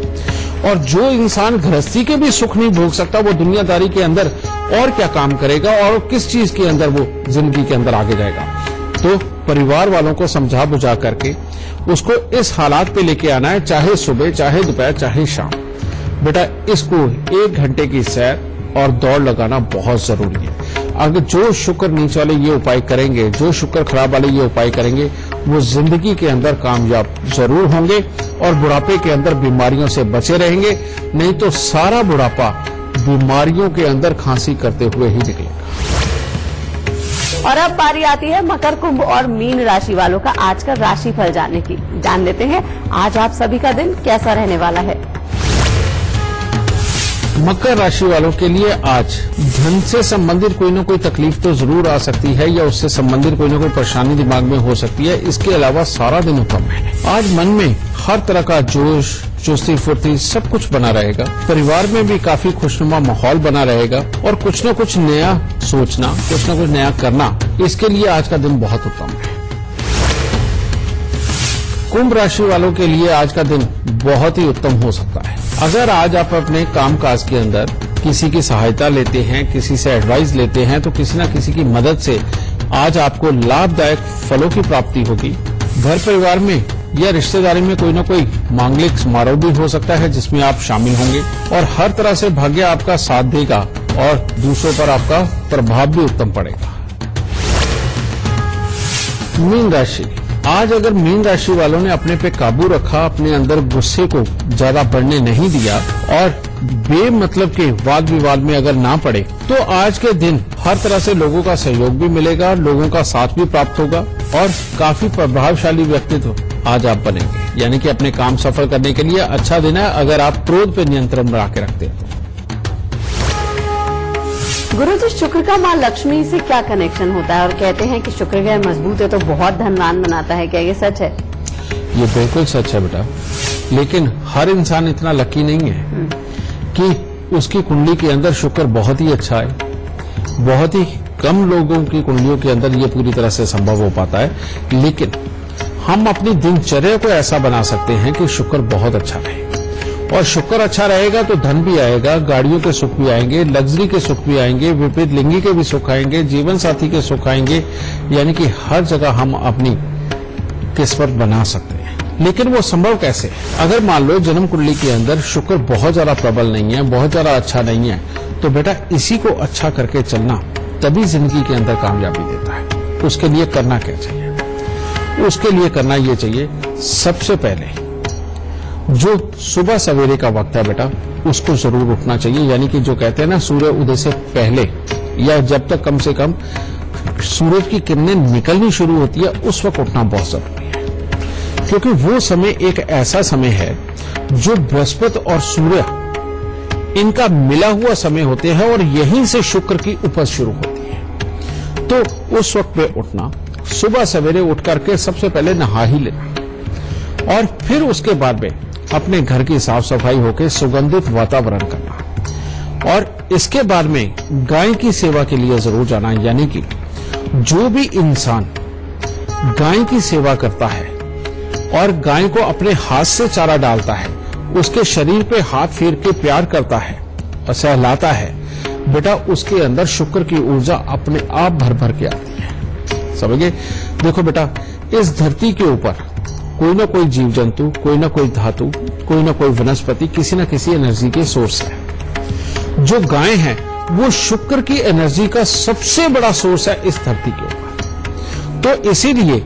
[SPEAKER 2] और जो इंसान गृहस्थी के भी सुख नहीं भोग सकता वो दुनियादारी के अंदर और क्या काम करेगा और किस चीज के अंदर वो जिंदगी के अंदर आगे जाएगा। तो परिवार वालों को समझा बुझा करके उसको इस हालात पे लेके आना है, चाहे सुबह चाहे दोपहर चाहे शाम। बेटा इसको 1 घंटे की सैर और दौड़ लगाना बहुत जरूरी है। अगर जो शुक्र नीच वाले ये उपाय करेंगे, जो शुक्र खराब वाले ये उपाय करेंगे, वो जिंदगी के अंदर कामयाब जरूर होंगे और बुढ़ापे के अंदर बीमारियों से बचे रहेंगे। नहीं तो सारा बुढ़ापा बीमारियों के अंदर खांसी करते हुए ही निकलेगा।
[SPEAKER 1] और अब बारी आती है मकर, कुंभ और मीन राशि वालों का आज का राशिफल जानने की। जान लेते हैं आज आप सभी का दिन कैसा रहने वाला है।
[SPEAKER 2] मकर राशि वालों के लिए आज धन से संबंधित कोई ना कोई तकलीफ तो जरूर आ सकती है या उससे संबंधित कोई ना कोई परेशानी दिमाग में हो सकती है। इसके अलावा सारा दिन उत्तम है। आज मन में हर तरह का जोश, चुस्ती फुर्ती सब कुछ बना रहेगा। परिवार में भी काफी खुशनुमा माहौल बना रहेगा और कुछ न कुछ नया सोचना, कुछ न कुछ नया करना, इसके लिए आज का दिन बहुत उत्तम है। कुंभ राशि वालों के लिए आज का दिन बहुत ही उत्तम हो सकता है। अगर आज आप अपने कामकाज के अंदर किसी की सहायता लेते हैं, किसी से एडवाइस लेते हैं, तो किसी न किसी की मदद से आज आपको लाभदायक फलों की प्राप्ति होगी। घर परिवार में या रिश्तेदारी में कोई न कोई मांगलिक समारोह भी हो सकता है जिसमें आप शामिल होंगे और हर तरह से भाग्य आपका साथ देगा और दूसरों पर आपका प्रभाव भी उत्तम पड़ेगा। मीन राशि, आज अगर मीन राशि वालों ने अपने पे काबू रखा, अपने अंदर गुस्से को ज्यादा बढ़ने नहीं दिया और बेमतलब के वाद विवाद में अगर ना पड़े, तो आज के दिन हर तरह से लोगों का सहयोग भी मिलेगा, लोगों का साथ भी प्राप्त होगा और काफी प्रभावशाली व्यक्तित्व आज आप बनेंगे। यानी कि अपने काम सफल करने के लिए अच्छा दिन है अगर आप क्रोध पे नियंत्रण बना के रखते हैं।
[SPEAKER 1] गुरुजी, शुक्र का मां लक्ष्मी से क्या कनेक्शन होता है? और कहते हैं कि शुक्र ग्रह मजबूत है तो बहुत धनवान बनाता है, क्या ये सच है?
[SPEAKER 2] ये बिल्कुल सच है बेटा, लेकिन हर इंसान इतना लकी नहीं है कि उसकी कुंडली के अंदर शुक्र बहुत ही अच्छा है। बहुत ही कम लोगों की कुंडलियों के अंदर ये पूरी तरह से संभव हो पाता है, लेकिन हम अपनी दिनचर्या को ऐसा बना सकते हैं कि शुक्र बहुत अच्छा रहे। और शुक्र अच्छा रहेगा तो धन भी आएगा, गाड़ियों के सुख भी आएंगे, लग्जरी के सुख भी आएंगे, विपरीत लिंगी के भी सुख आएंगे, जीवन साथी के सुख आएंगे। यानी कि हर जगह हम अपनी किस्मत बना सकते हैं। लेकिन वो संभव कैसे है? अगर मान लो जन्म कुंडली के अंदर शुक्र बहुत ज्यादा प्रबल नहीं है, बहुत ज्यादा अच्छा नहीं है, तो बेटा इसी को अच्छा करके चलना तभी जिंदगी के अंदर कामयाबी देता है। उसके लिए करना क्या चाहिए? उसके लिए करना ये चाहिए, सबसे पहले जो सुबह सवेरे का वक्त है बेटा उसको जरूर उठना चाहिए। यानी कि जो कहते हैं ना, सूर्य उदय से पहले या जब तक कम से कम सूरज की किरणें निकलनी शुरू होती है उस वक्त उठना बहुत जरूरी है, क्योंकि वो समय एक ऐसा समय है जो बृहस्पति और सूर्य इनका मिला हुआ समय होते हैं और यहीं से शुक्र की उपज शुरू होती है। तो उस वक्त पे उठना, सुबह सवेरे उठ करके सबसे पहले नहा ही लेना और फिर उसके बाद में अपने घर की साफ सफाई होकर सुगंधित वातावरण करना और इसके बाद में गाय की सेवा के लिए जरूर जाना। यानी कि जो भी इंसान गाय की सेवा करता है और गाय को अपने हाथ से चारा डालता है, उसके शरीर पे हाथ फेर के प्यार करता है और सहलाता है, बेटा उसके अंदर शुक्र की ऊर्जा अपने आप भर भर के आती है। समझे? देखो बेटा, इस धरती के ऊपर कोई ना कोई जीव जंतु, कोई ना कोई धातु, कोई ना कोई वनस्पति किसी ना किसी एनर्जी के सोर्स है। जो गाय है वो शुक्र की एनर्जी का सबसे बड़ा सोर्स है इस धरती के ऊपर। तो इसीलिए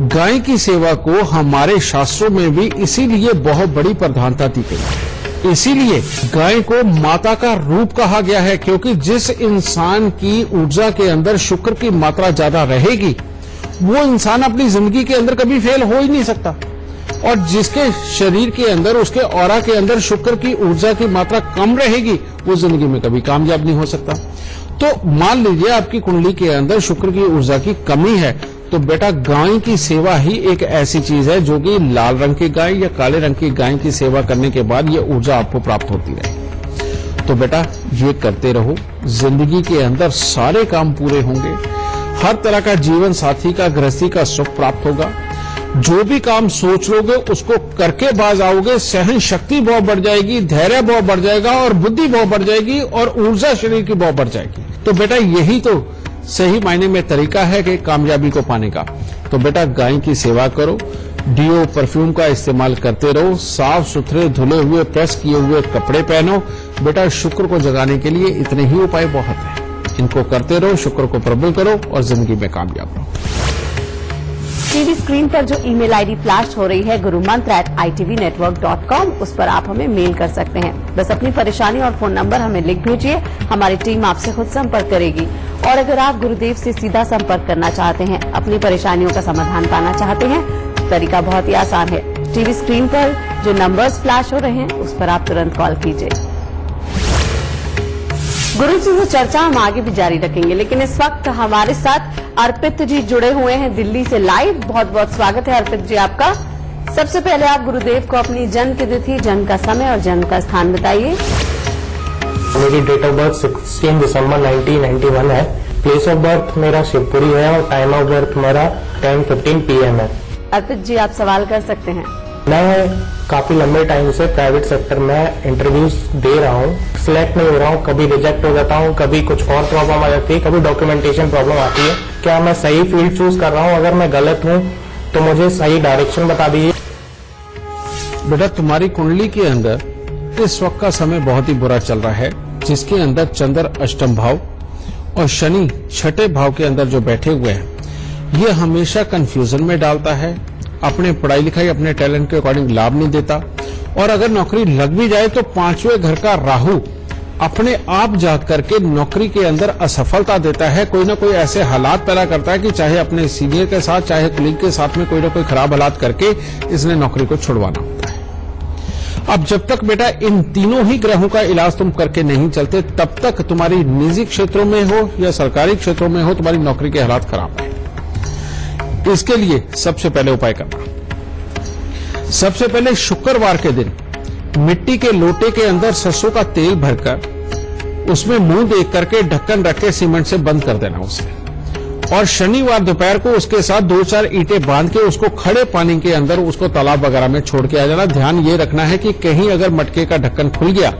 [SPEAKER 2] गाय की सेवा को हमारे शास्त्रों में भी इसीलिए बहुत बड़ी प्रधानता दी गई है। इसीलिए गाय को माता का रूप कहा गया है, क्योंकि जिस इंसान की ऊर्जा के अंदर शुक्र की मात्रा ज्यादा रहेगी वो इंसान अपनी जिंदगी के अंदर कभी फेल हो ही नहीं सकता, और जिसके शरीर के अंदर, उसके ऑरा के अंदर शुक्र की ऊर्जा की मात्रा कम रहेगी वो जिंदगी में कभी कामयाब नहीं हो सकता। तो मान लीजिए आपकी कुंडली के अंदर शुक्र की ऊर्जा की कमी है, तो बेटा गाय की सेवा ही एक ऐसी चीज है जो कि लाल रंग की गाय या काले रंग की गाय की सेवा करने के बाद ये ऊर्जा आपको प्राप्त होती रहेगी। तो बेटा ये करते रहो, जिंदगी के अंदर सारे काम पूरे होंगे, हर तरह का जीवन साथी का, गृहस्थी का सुख प्राप्त होगा। जो भी काम सोच लोगे उसको करके बाज आओगे, सहन शक्ति बहुत बढ़ जाएगी, धैर्य बहुत बढ़ जाएगा और बुद्धि बहुत बढ़ जाएगी और ऊर्जा शरीर की बहुत बढ़ जाएगी। तो बेटा यही तो सही मायने में तरीका है कि कामयाबी को पाने का। तो बेटा गाय की सेवा करो, डीओ परफ्यूम का इस्तेमाल करते रहो, साफ सुथरे धुले हुए प्रेस किए हुए कपड़े पहनो। बेटा शुक्र को जगाने के लिए इतने ही उपाय बहुत हैं, इनको करते रहो, शुक्र को प्रबल करो और जिंदगी में कामयाब रहो।
[SPEAKER 1] टीवी स्क्रीन पर जो ईमेल आईडी फ्लैश हो रही है gurumantra@itvnetwork.com, उस पर आप हमें मेल कर सकते हैं। बस अपनी परेशानी और फोन नंबर हमें लिख भेजिए, हमारी टीम आपसे खुद संपर्क करेगी। और अगर आप गुरुदेव से सीधा संपर्क करना चाहते हैं, अपनी परेशानियों का समाधान पाना चाहते हैं, तरीका बहुत ही आसान है। टीवी स्क्रीन पर जो नंबर्स फ्लैश हो रहे हैं उस पर आप तुरंत कॉल कीजिए। गुरु जी से चर्चा हम आगे भी जारी रखेंगे, लेकिन इस वक्त हमारे साथ अर्पित जी जुड़े हुए हैं दिल्ली से लाइव। बहुत बहुत स्वागत है अर्पित जी आपका। सबसे पहले आप गुरुदेव को अपनी जन्म की तिथि, जन्म का समय और जन्म का स्थान बताइए।
[SPEAKER 6] मेरी डेट ऑफ बर्थ 16 दिसंबर 1991 है। प्लेस ऑफ बर्थ मेरा शिवपुरी है और टाइम ऑफ बर्थ मेरा 10:15 PM है।
[SPEAKER 1] अर्पित जी आप सवाल कर सकते हैं।
[SPEAKER 6] मैं काफी लंबे टाइम से प्राइवेट सेक्टर में इंटरव्यूज दे रहा हूँ, सिलेक्ट नहीं हो रहा हूँ, कभी रिजेक्ट हो जाता हूँ, कभी कुछ और प्रॉब्लम आ जाती है, कभी डॉक्यूमेंटेशन प्रॉब्लम आती है। क्या मैं सही फील्ड चूज कर रहा हूँ? अगर मैं गलत हूँ तो मुझे सही डायरेक्शन बता दीजिए।
[SPEAKER 2] बेटा तुम्हारी कुंडली के अंदर इस वक्त का समय बहुत ही बुरा चल रहा है, जिसके अंदर चंद्र अष्टम भाव और शनि छठे भाव के अंदर जो बैठे हुए हैं, ये हमेशा कंफ्यूजन में डालता है, अपने पढ़ाई लिखाई, अपने टैलेंट के अकॉर्डिंग लाभ नहीं देता, और अगर नौकरी लग भी जाए तो 5वें घर का राहु अपने आप जा करके नौकरी के अंदर असफलता देता है। कोई ना कोई ऐसे हालात पैदा करता है कि चाहे अपने सीनियर के साथ, चाहे कलीग के साथ में कोई ना कोई खराब हालात करके इसने नौकरी को छुड़वाना होता है। अब जब तक बेटा इन तीनों ही ग्रहों का इलाज तुम करके नहीं चलते, तब तक तुम्हारी निजी क्षेत्रों में हो या सरकारी क्षेत्रों में हो, तुम्हारी नौकरी के हालात खराब है। इसके लिए सबसे पहले उपाय करना, सबसे पहले शुक्रवार के दिन मिट्टी के लोटे के अंदर सरसों का तेल भरकर उसमें मुंह देख करके ढक्कन रख के सीमेंट से बंद कर देना उसे, और शनिवार दोपहर को उसके साथ 2-4 ईंटें बांध के उसको खड़े पानी के अंदर उसको तालाब वगैरह में छोड़ के आ जाना। ध्यान ये रखना है कि कहीं अगर मटके का ढक्कन खुल गया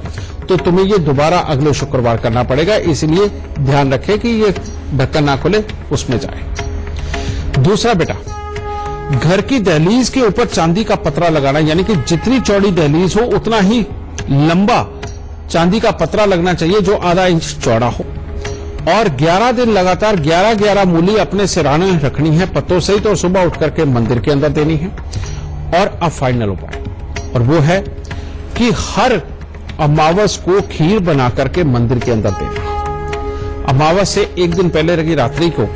[SPEAKER 2] तो तुम्हें ये दोबारा अगले शुक्रवार करना पड़ेगा, इसलिए ध्यान रखें कि ये ढक्कन ना खुले, उसमें जाए। दूसरा बेटा, घर की दहलीज के ऊपर चांदी का पतरा लगाना, यानी कि जितनी चौड़ी दहलीज हो उतना ही लंबा चांदी का पतरा लगना चाहिए जो आधा इंच चौड़ा हो, और 11 दिन लगातार 11-11 मूली अपने सिरहाने में रखनी है पत्तों सहित, और सुबह उठ करके मंदिर के अंदर देनी है। और अब फाइनल उपाय, और वो है कि हर अमावस को खीर बना करके मंदिर के अंदर देना। अमावस से एक दिन पहले की रात्रि को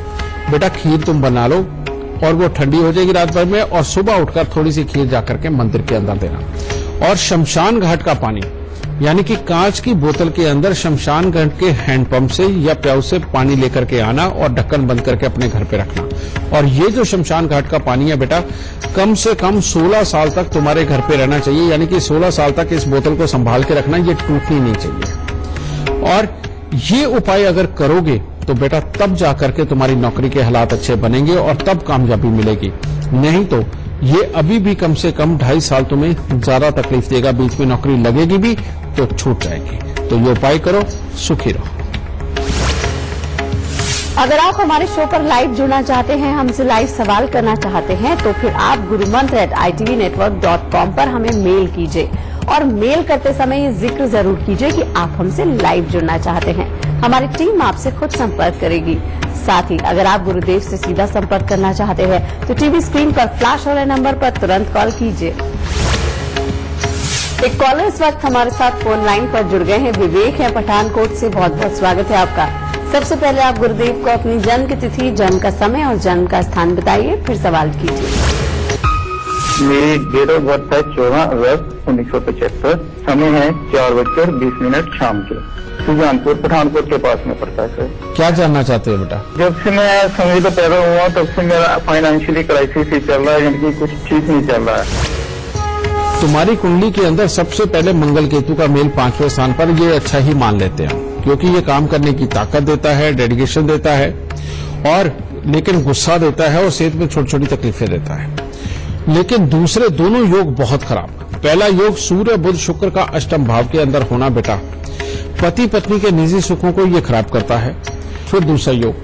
[SPEAKER 2] बेटा खीर तुम बना लो, और वो ठंडी हो जाएगी रात भर में, और सुबह उठकर थोड़ी सी खीर जाकर के मंदिर के अंदर देना। और शमशान घाट का पानी यानी कि कांच की बोतल के अंदर शमशान घाट के हैंडपंप से या प्याऊ से पानी लेकर के आना और ढक्कन बंद करके अपने घर पे रखना। और ये जो शमशान घाट का पानी है बेटा, कम से कम 16 साल तक तुम्हारे घर पे रहना चाहिए, यानी कि 16 साल तक इस बोतल को संभाल के रखना, ये टूटनी नहीं चाहिए। और ये उपाय अगर करोगे तो बेटा तब जाकर के तुम्हारी नौकरी के हालात अच्छे बनेंगे और तब कामयाबी मिलेगी। नहीं तो ये अभी भी कम से कम 2.5 साल तुम्हें ज्यादा तकलीफ देगा, बीच में नौकरी लगेगी भी तो छूट जाएगी। तो ये उपाय करो, सुखी रहो।
[SPEAKER 1] अगर आप हमारे शो पर लाइव जुड़ना चाहते हैं, हमसे लाइव सवाल करना चाहते हैं, तो फिर आप gurumantra@itvnetwork.com पर हमें मेल कीजिए और मेल करते समय ये जिक्र जरूर कीजिए कि आप हमसे लाइव जुड़ना चाहते हैं। हमारी टीम आपसे खुद संपर्क करेगी। साथ ही अगर आप गुरुदेव से सीधा संपर्क करना चाहते हैं तो टीवी स्क्रीन पर फ्लैश हो रहे नंबर पर तुरंत कॉल कीजिए। एक कॉलर इस वक्त हमारे साथ फोन लाइन पर जुड़ गए हैं। विवेक है पठानकोट से, बहुत बहुत स्वागत है आपका। सबसे पहले आप गुरुदेव को अपनी जन्म की तिथि, जन्म का समय और जन्म का स्थान बताइए, फिर सवाल कीजिए।
[SPEAKER 7] मेरी डेट ऑफ बर्थ है 14 अगस्त 1975। समय है 4:20 शाम के। सुजानपुर पठानकोट के पास में पड़ता है सर।
[SPEAKER 2] क्या जानना चाहते हो बेटा?
[SPEAKER 7] जब से मैं समझ तो पैदा हुआ तब से मेरा फाइनेंशियली क्राइसिस ही चल रहा है, यानी कि कुछ ठीक नहीं चल रहा है।
[SPEAKER 2] तुम्हारी कुंडली के अंदर सबसे पहले मंगल केतु का मेल 5वें स्थान पर, ये अच्छा ही मान लेते हैं क्योंकि ये काम करने की ताकत देता है, डेडिकेशन देता है, और लेकिन गुस्सा देता है और सेहत में छोटी छोटी तकलीफें देता है। लेकिन दूसरे दोनों योग बहुत खराब। पहला योग सूर्य बुध शुक्र का अष्टम भाव के अंदर होना बेटा, पति पत्नी के निजी सुखों को ये खराब करता है। फिर दूसरा योग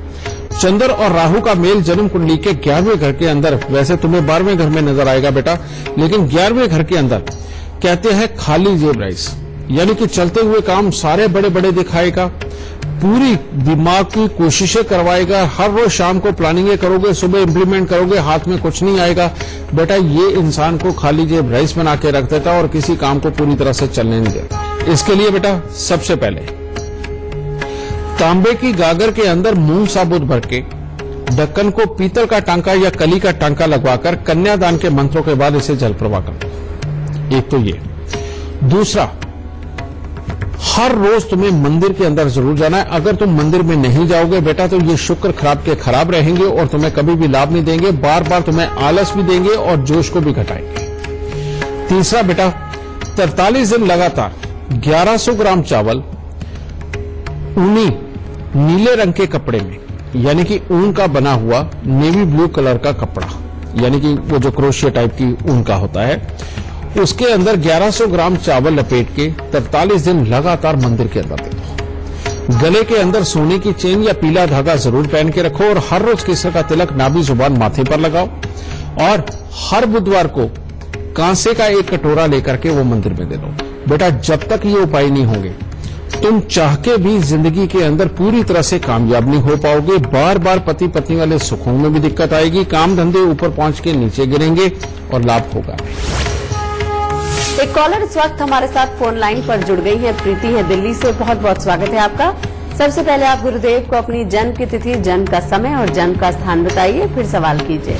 [SPEAKER 2] चंद्र और राहु का मेल जन्म कुंडली के 11वें घर के अंदर, वैसे तुम्हें 12वें घर में नजर आएगा बेटा, लेकिन 11वें घर के अंदर कहते हैं खाली जेब राइस, यानी कि चलते हुए काम सारे बड़े बड़े दिखाएगा, पूरी दिमाग की कोशिशें करवाएगा, हर रोज शाम को प्लानिंगें करोगे, सुबह इंप्लीमेंट करोगे, हाथ में कुछ नहीं आएगा। बेटा ये इंसान को खाली जेब राइस बना के रख देता और किसी काम को पूरी तरह से चलने नहीं देता। इसके लिए बेटा सबसे पहले तांबे की गागर के अंदर मूंग साबुत भर के ढक्कन को पीतल का टांका या कली का टांका लगवाकर कन्यादान के मंत्रों के बाद इसे जल प्रवाह करो। एक तो ये। दूसरा, हर रोज तुम्हें मंदिर के अंदर जरूर जाना है। अगर तुम मंदिर में नहीं जाओगे बेटा तो ये शुक्र खराब के खराब रहेंगे और तुम्हें कभी भी लाभ नहीं देंगे, बार बार तुम्हें आलस भी देंगे और जोश को भी घटाएंगे। तीसरा बेटा, 43 दिन लगातार 1100 ग्राम चावल ऊनी नीले रंग के कपड़े में, यानी कि ऊन का बना हुआ नेवी ब्लू कलर का कपड़ा, यानी कि वो जो क्रोशिया टाइप की ऊन का होता है, उसके अंदर 1100 ग्राम चावल लपेट के 43 दिन लगातार मंदिर के अंदर दे दो। गले के अंदर सोने की चेन या पीला धागा जरूर पहन के रखो और हर रोज केसर का तिलक नाभि जुबान माथे पर लगाओ और हर बुधवार को कांसे का एक कटोरा लेकर के वो मंदिर में दे दो। बेटा जब तक ये उपाय नहीं होंगे तुम चाह के भी जिंदगी के अंदर पूरी तरह से कामयाब नहीं हो पाओगे। बार बार पति पत्नी वाले सुखों में भी दिक्कत आएगी, काम धंधे ऊपर पहुंच के नीचे गिरेंगे और लाभ होगा।
[SPEAKER 1] एक कॉलर इस वक्त हमारे साथ फोन लाइन पर जुड़ गई है, प्रीति है दिल्ली से, बहुत बहुत स्वागत है आपका। सबसे पहले आप गुरुदेव को अपनी जन्म की तिथि, जन्म का समय और जन्म का स्थान बताइए, फिर सवाल कीजिए।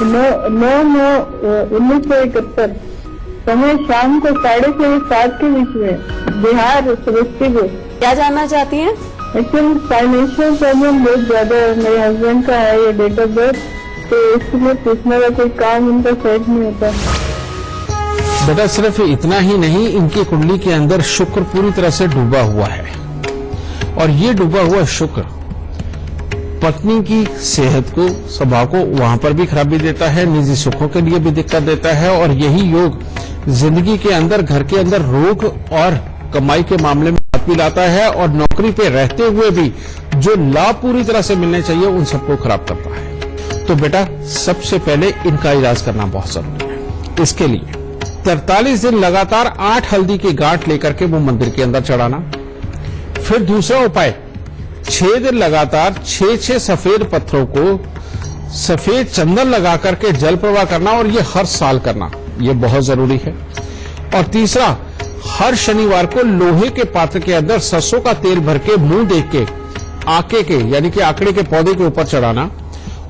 [SPEAKER 5] 9/9/1971, समय शाम को 6:30 के बीच में, बिहार समस्तीपुर।
[SPEAKER 1] क्या जानना चाहती हैं?
[SPEAKER 5] एक्चुअली फाइनेंशियल प्रॉब्लम बहुत ज्यादा है, मेरे हस्बैंड का है ये डेट ऑफ बर्थ, तो इसलिए पूछने का कोई काम उनका सेट नहीं होता।
[SPEAKER 2] बेटा सिर्फ इतना ही नहीं, इनकी कुंडली के अंदर शुक्र पूरी तरह से डूबा हुआ है और ये डूबा हुआ शुक्र पत्नी की सेहत को, स्वभाव को वहां पर भी खराबी देता है, निजी सुखों के लिए भी दिक्कत देता है और यही योग जिंदगी के अंदर, घर के अंदर रोग और कमाई के मामले में हाथ भी लाता है और नौकरी पे रहते हुए भी जो लाभ पूरी तरह से मिलने चाहिए उन सबको खराब करता है। तो बेटा सबसे पहले इनका इलाज करना बहुत जरूरी है। इसके लिए 43 दिन लगातार 8 हल्दी की गांठ लेकर के वो मंदिर के अंदर चढ़ाना। फिर दूसरा उपाय, 6 दिन लगातार 6 सफेद पत्थरों को सफेद चंदन लगा करके जल प्रवाह करना और ये हर साल करना, ये बहुत जरूरी है। और तीसरा, हर शनिवार को लोहे के पात्र के अंदर सरसों का तेल भर के मुंह देख के आके के, यानी कि आंकड़े के पौधे के ऊपर चढ़ाना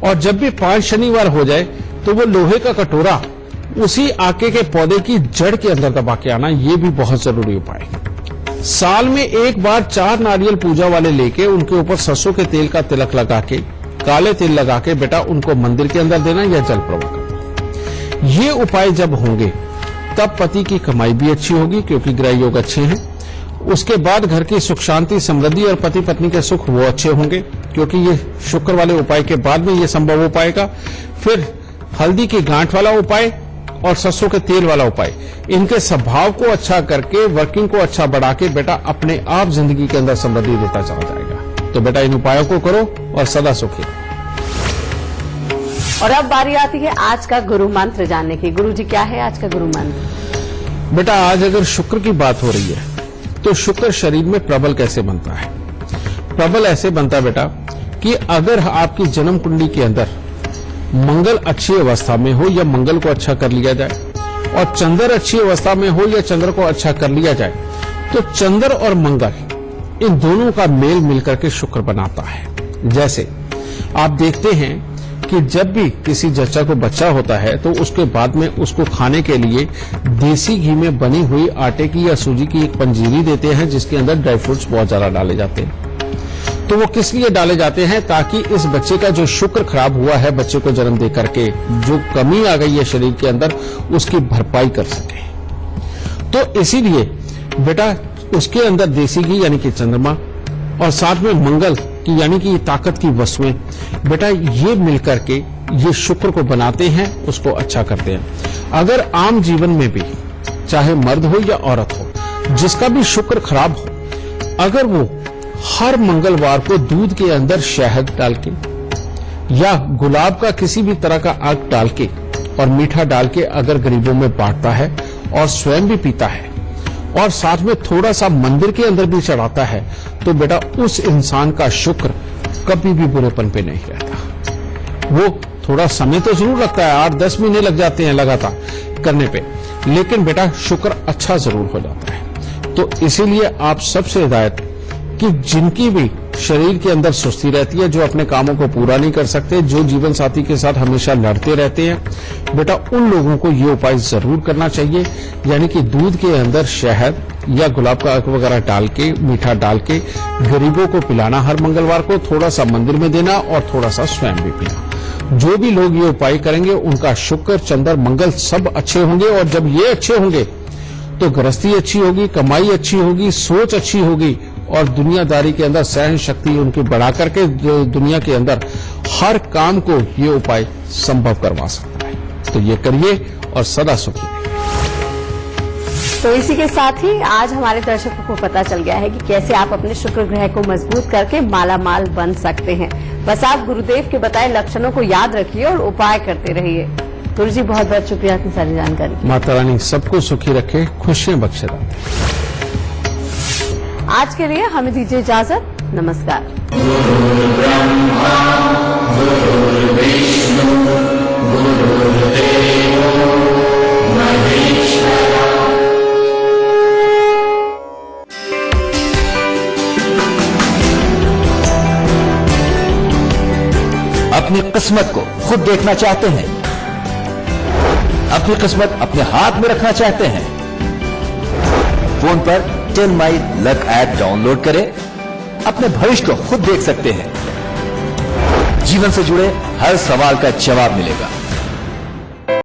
[SPEAKER 2] और जब भी 5 शनिवार हो जाए तो वो लोहे का कटोरा उसी आके के पौधे की जड़ के अंदर दबा के आना, ये भी बहुत जरूरी उपाय है। साल में एक बार 4 नारियल पूजा वाले लेके उनके ऊपर सरसों के तेल का तिलक लगा के, काले तिल लगा के बेटा उनको मंदिर के अंदर देना या जल प्रवाह करना। ये उपाय जब होंगे तब पति की कमाई भी अच्छी होगी, क्योंकि ग्रह योग अच्छे हैं। उसके बाद घर की सुख शांति समृद्धि और पति पत्नी के सुख वो अच्छे होंगे, क्योंकि ये शुक्र वाले उपाय के बाद में ये संभव हो पाएगा। फिर हल्दी की गांठ वाला उपाय और सरसों के तेल वाला उपाय, इनके स्वभाव को अच्छा करके, वर्किंग को अच्छा बढ़ा के बेटा अपने आप जिंदगी के अंदर समृद्धि देता चला जाएगा। तो बेटा इन उपायों को करो और सदा सुखी।
[SPEAKER 1] और अब बारी आती है आज का गुरु मंत्र जानने की। गुरु जी, क्या है आज का गुरु मंत्र?
[SPEAKER 2] बेटा आज अगर शुक्र की बात हो रही है तो शुक्र शरीर में प्रबल कैसे बनता है? प्रबल ऐसे बनता है बेटा कि अगर आपकी जन्म कुंडली के अंदर मंगल अच्छी अवस्था में हो या मंगल को अच्छा कर लिया जाए, और चंद्र अच्छी अवस्था में हो या चंद्र को अच्छा कर लिया जाए, तो चंद्र और मंगल इन दोनों का मेल मिलकर के शुक्र बनाता है। जैसे आप देखते हैं कि जब भी किसी जच्चा को बच्चा होता है तो उसके बाद में उसको खाने के लिए देसी घी में बनी हुई आटे की या सूजी की एक पंजीरी देते हैं, जिसके अंदर ड्राई फ्रूट्स बहुत ज्यादा डाले जाते हैं। तो वो किस लिए डाले जाते हैं? ताकि इस बच्चे का जो शुक्र खराब हुआ है बच्चे को जन्म दे करके, जो कमी आ गई है शरीर के अंदर, उसकी भरपाई कर सके। तो इसीलिए बेटा उसके अंदर देसी घी यानी कि चंद्रमा और साथ में मंगल की यानी कि ताकत की वस्तुएं बेटा ये मिलकर के ये शुक्र को बनाते हैं, उसको अच्छा करते हैं। अगर आम जीवन में भी चाहे मर्द हो या औरत हो, जिसका भी शुक्र खराब हो, अगर वो हर मंगलवार को दूध के अंदर शहद डाल के या गुलाब का किसी भी तरह का आग डाल के और मीठा डाल के अगर गरीबों में बांटता है और स्वयं भी पीता है और साथ में थोड़ा सा मंदिर के अंदर भी चढ़ाता है, तो बेटा उस इंसान का शुक्र कभी भी बुरेपन पे नहीं रहता। वो थोड़ा समय तो जरूर लगता है, 8-10 महीने लग जाते हैं लगातार करने पे, लेकिन बेटा शुक्र अच्छा जरूर हो जाता है। तो इसीलिए आप सबसे हिदायत कि जिनकी भी शरीर के अंदर सुस्ती रहती है, जो अपने कामों को पूरा नहीं कर सकते, जो जीवन साथी के साथ हमेशा लड़ते रहते हैं, बेटा उन लोगों को ये उपाय जरूर करना चाहिए। यानी कि दूध के अंदर शहद या गुलाब का अर्क वगैरह डाल के, मीठा डाल के गरीबों को पिलाना हर मंगलवार को, थोड़ा सा मंदिर में देना और थोड़ा सा स्वयं भी पीना। जो भी लोग ये उपाय करेंगे उनका शुक्र, चंद्र, मंगल सब अच्छे होंगे, और जब ये अच्छे होंगे तो गृहस्थी अच्छी होगी, कमाई अच्छी होगी, सोच अच्छी होगी, और दुनियादारी के अंदर सहन शक्ति उनकी बढ़ा करके दुनिया के अंदर हर काम को ये उपाय संभव करवा सकता है। तो ये करिए और सदा सुखी रहिए।
[SPEAKER 1] तो इसी के साथ ही आज हमारे दर्शकों को पता चल गया है कि कैसे आप अपने शुक्र ग्रह को मजबूत करके मालामाल बन सकते हैं। बस आप गुरुदेव के बताए लक्षणों को याद रखिए और उपाय करते रहिए। गुरु जी, बहुत बहुत शुक्रिया इतनी सारी जानकारी।
[SPEAKER 2] माता रानी सबको सुखी रखे, खुशियां बख्शे।
[SPEAKER 1] आज के लिए हमें दीजिए इजाजत। नमस्कार।
[SPEAKER 8] अपनी किस्मत को खुद देखना चाहते हैं? अपनी किस्मत अपने हाथ में रखना चाहते हैं? फोन पर 10 My Luck ऐप डाउनलोड करें, अपने भविष्य को खुद देख सकते हैं। जीवन से जुड़े हर सवाल का जवाब मिलेगा।